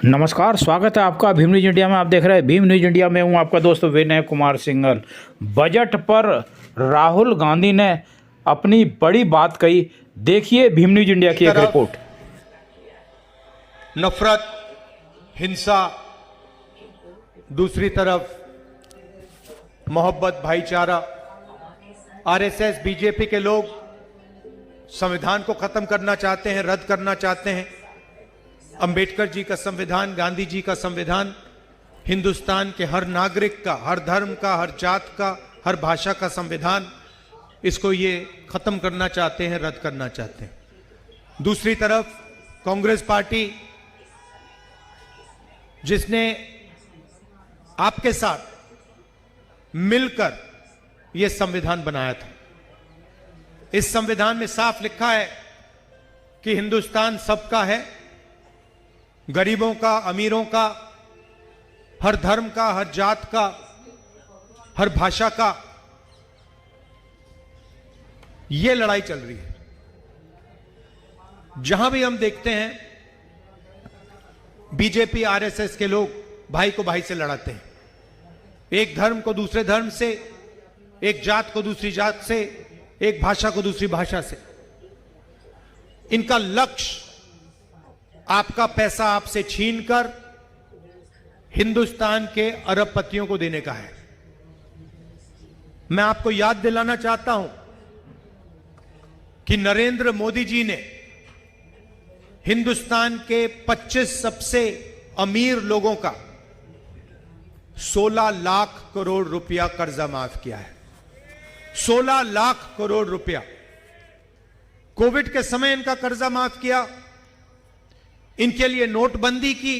नमस्कार, स्वागत है आपका भीम न्यूज इंडिया में। आप देख रहे हैं भीम न्यूज इंडिया में। हूँ आपका दोस्त विनय कुमार सिंघल। बजट पर राहुल गांधी ने अपनी बड़ी बात कही। देखिए भीम न्यूज इंडिया की एक रिपोर्ट। नफरत, हिंसा, दूसरी तरफ मोहब्बत, भाईचारा। आरएसएस, बीजेपी के लोग संविधान को खत्म करना चाहते हैं, रद्द करना चाहते हैं। अंबेडकर जी का संविधान, गांधी जी का संविधान हिंदुस्तान के हर नागरिक का, हर धर्म का, हर जात का, हर भाषा का संविधान, इसको ये खत्म करना चाहते हैं, रद्द करना चाहते हैं। दूसरी तरफ कांग्रेस पार्टी, जिसने आपके साथ मिलकर यह संविधान बनाया था। इस संविधान में साफ लिखा है कि हिंदुस्तान सबका है, गरीबों का, अमीरों का, हर धर्म का, हर जात का, हर भाषा का। यह लड़ाई चल रही है। जहां भी हम देखते हैं बीजेपी, आरएसएस के लोग भाई को भाई से लड़ाते हैं। एक धर्म को दूसरे धर्म से, एक जात को दूसरी जात से, एक भाषा को दूसरी भाषा से। इनका लक्ष्य आपका पैसा आपसे छीनकर हिंदुस्तान के अरबपतियों को देने का है। मैं आपको याद दिलाना चाहता हूं कि नरेंद्र मोदी जी ने हिंदुस्तान के 25 सबसे अमीर लोगों का 16 लाख करोड़ रुपया कर्जा माफ किया है। 16 लाख करोड़ रुपया। कोविड के समय इनका कर्जा माफ किया, इनके लिए नोटबंदी की,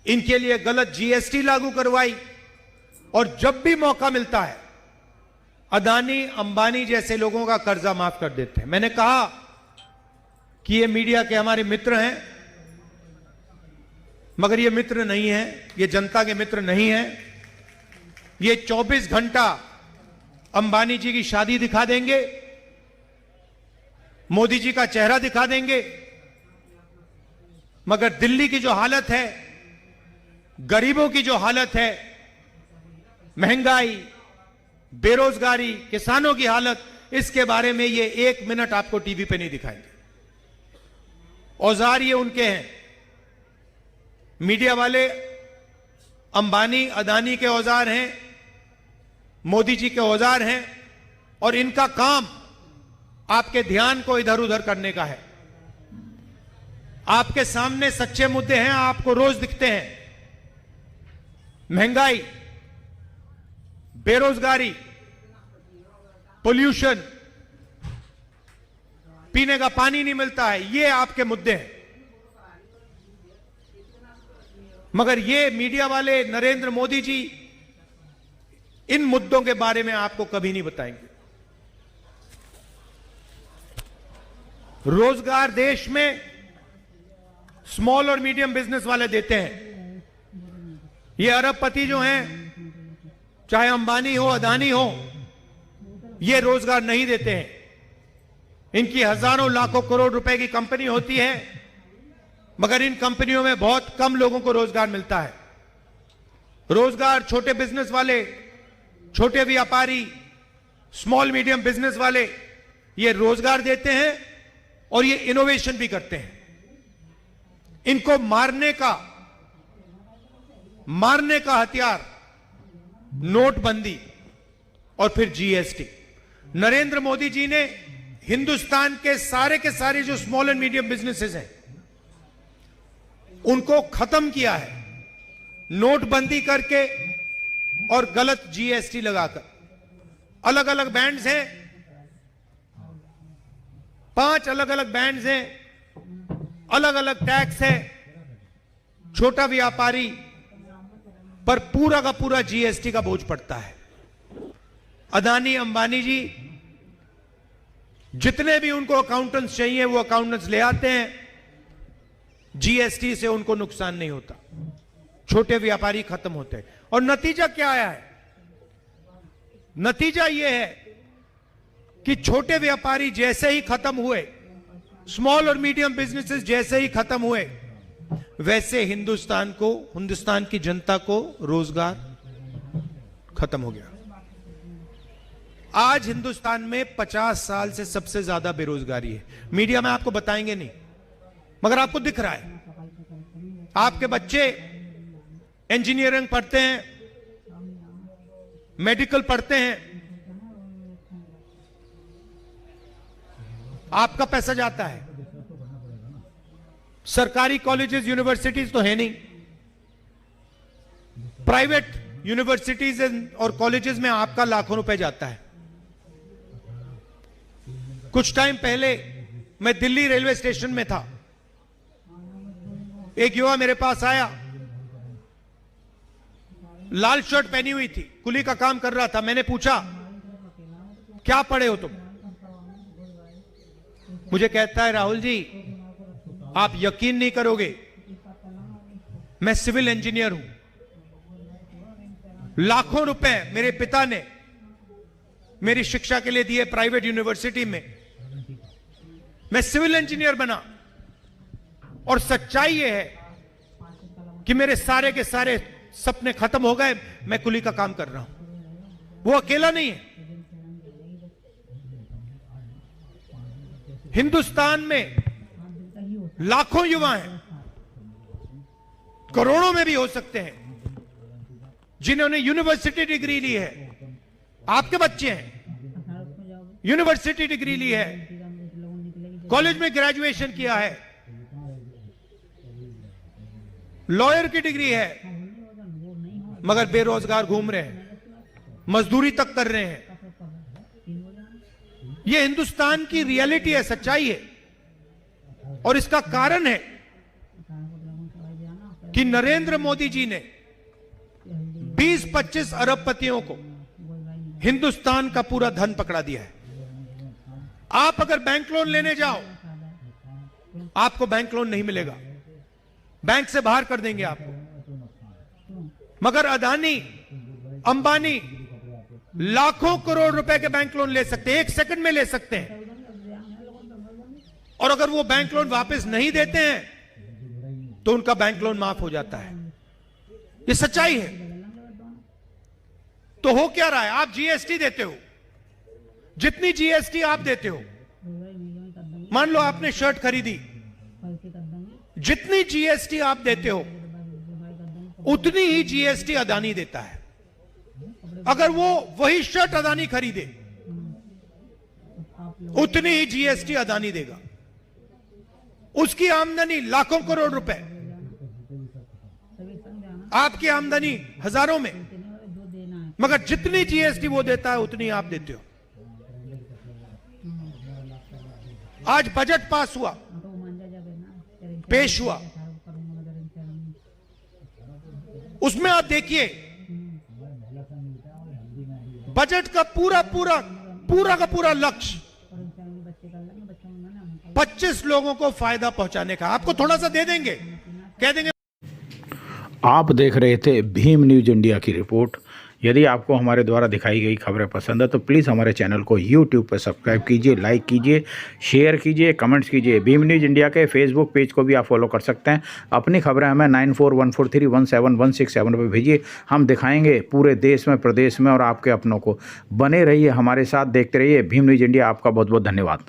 इनके लिए गलत जीएसटी लागू करवाई, और जब भी मौका मिलता है अदानी, अंबानी जैसे लोगों का कर्जा माफ कर देते हैं। मैंने कहा कि ये मीडिया के हमारे मित्र हैं, मगर ये मित्र नहीं है, ये जनता के मित्र नहीं है। ये 24 घंटा अंबानी जी की शादी दिखा देंगे, मोदी जी का चेहरा दिखा देंगे, मगर दिल्ली की जो हालत है, गरीबों की जो हालत है, महंगाई, बेरोजगारी, किसानों की हालत, इसके बारे में ये 1 मिनट आपको टीवी पे नहीं दिखाएंगे। औजार ये उनके हैं, मीडिया वाले अंबानी, अदानी के औजार हैं, मोदी जी के औजार हैं, और इनका काम आपके ध्यान को इधर उधर करने का है। आपके सामने सच्चे मुद्दे हैं, आपको रोज दिखते हैं। महंगाई, बेरोजगारी, पोल्यूशन, पीने का पानी नहीं मिलता है, ये आपके मुद्दे हैं। मगर ये मीडिया वाले, नरेंद्र मोदी जी, इन मुद्दों के बारे में आपको कभी नहीं बताएंगे। रोजगार देश में स्मॉल और मीडियम बिजनेस वाले देते हैं। ये अरबपति जो हैं, चाहे अंबानी हो, अदानी हो, ये रोजगार नहीं देते हैं। इनकी हजारों लाखों करोड़ रुपए की कंपनी होती है, मगर इन कंपनियों में बहुत कम लोगों को रोजगार मिलता है। रोजगार छोटे बिजनेस वाले, छोटे व्यापारी, स्मॉल मीडियम बिजनेस वाले, ये रोजगार देते हैं और ये इनोवेशन भी करते हैं। इनको मारने का हथियार नोटबंदी और फिर जीएसटी। नरेंद्र मोदी जी ने हिंदुस्तान के सारे जो स्मॉल एंड मीडियम बिजनेसेस हैं, उनको खत्म किया है, नोटबंदी करके और गलत जीएसटी लगाकर। अलग अलग बैंड्स हैं, 5 अलग अलग बैंड्स हैं, अलग अलग टैक्स है। छोटा व्यापारी पर पूरा का पूरा जीएसटी का बोझ पड़ता है। अदानी, अंबानी जी, जितने भी उनको अकाउंटेंट्स चाहिए वो अकाउंटेंट्स ले आते हैं, जीएसटी से उनको नुकसान नहीं होता, छोटे व्यापारी खत्म होते हैं। और नतीजा क्या आया है? नतीजा यह है कि छोटे व्यापारी जैसे ही खत्म हुए, स्मॉल और मीडियम बिजनेसेस जैसे ही खत्म हुए, वैसे हिंदुस्तान की जनता को रोजगार खत्म हो गया। आज हिंदुस्तान में 50 साल से सबसे ज्यादा बेरोजगारी है। मीडिया में आपको बताएंगे नहीं, मगर आपको दिख रहा है। आपके बच्चे इंजीनियरिंग पढ़ते हैं, मेडिकल पढ़ते हैं, आपका पैसा जाता है। सरकारी कॉलेजेस यूनिवर्सिटीज तो है नहीं, प्राइवेट यूनिवर्सिटीज और कॉलेजेस में आपका लाखों रुपए जाता है। कुछ टाइम पहले मैं दिल्ली रेलवे स्टेशन में था, एक युवा मेरे पास आया, लाल शर्ट पहनी हुई थी, कुली का काम कर रहा था। मैंने पूछा क्या पढ़े हो तुम? मुझे कहता है राहुल जी आप यकीन नहीं करोगे, मैं सिविल इंजीनियर हूं। लाखों रुपए मेरे पिता ने मेरी शिक्षा के लिए दिए प्राइवेट यूनिवर्सिटी में, मैं सिविल इंजीनियर बना। और सच्चाई यह है कि मेरे सारे के सारे सपने खत्म हो गए, मैं कुली का काम कर रहा हूं। वो अकेला नहीं है। हिंदुस्तान में लाखों युवा हैं, करोड़ों में भी हो सकते हैं, जिन्होंने यूनिवर्सिटी डिग्री ली है। आपके बच्चे हैं, यूनिवर्सिटी डिग्री ली है, कॉलेज में ग्रेजुएशन किया है, लॉयर की डिग्री है, मगर बेरोजगार घूम रहे हैं, मजदूरी तक कर रहे हैं। यह हिंदुस्तान की रियलिटी है, सच्चाई है। और इसका कारण है कि नरेंद्र मोदी जी ने 20-25 अरबपतियों को हिंदुस्तान का पूरा धन पकड़ा दिया है। आप अगर बैंक लोन लेने जाओ, आपको बैंक लोन नहीं मिलेगा, बैंक से बाहर कर देंगे आपको। मगर अदानी, अंबानी लाखों करोड़ रुपए के बैंक लोन ले सकते हैं, 1 सेकंड में ले सकते हैं। और अगर वो बैंक लोन वापस नहीं देते हैं तो उनका बैंक लोन माफ हो जाता है। ये सच्चाई है। तो हो क्या रहा है? आप जीएसटी देते हो, जितनी जीएसटी आप देते हो, मान लो आपने शर्ट खरीदी, जितनी जीएसटी आप देते हो उतनी ही जीएसटी अदानी देता है। अगर वो वही शर्ट अदानी खरीदे, उतनी ही जीएसटी अदानी देगा। उसकी आमदनी लाखों करोड़ रुपए, आपकी आमदनी हजारों में, मगर जितनी जीएसटी वो देता है उतनी आप देते हो। आज बजट पास हुआ, पेश हुआ, उसमें आप देखिए बजट का पूरा का पूरा लक्ष्य 25 लोगों को फायदा पहुंचाने का। आपको थोड़ा सा दे देंगे, कह देंगे। आप देख रहे थे भीम न्यूज़ इंडिया की रिपोर्ट। यदि आपको हमारे द्वारा दिखाई गई खबरें पसंद है तो प्लीज़ हमारे चैनल को यूट्यूब पर सब्सक्राइब कीजिए, लाइक कीजिए, शेयर कीजिए, कमेंट्स कीजिए। भीम न्यूज़ इंडिया के फेसबुक पेज को भी आप फॉलो कर सकते हैं। अपनी खबरें हमें 9414317167 पर भेजिए। हम दिखाएंगे पूरे देश में, प्रदेश में और आपके अपनों को। बने रहिए हमारे साथ, देखते रहिए भीम न्यूज़ इंडिया। आपका बहुत बहुत धन्यवाद।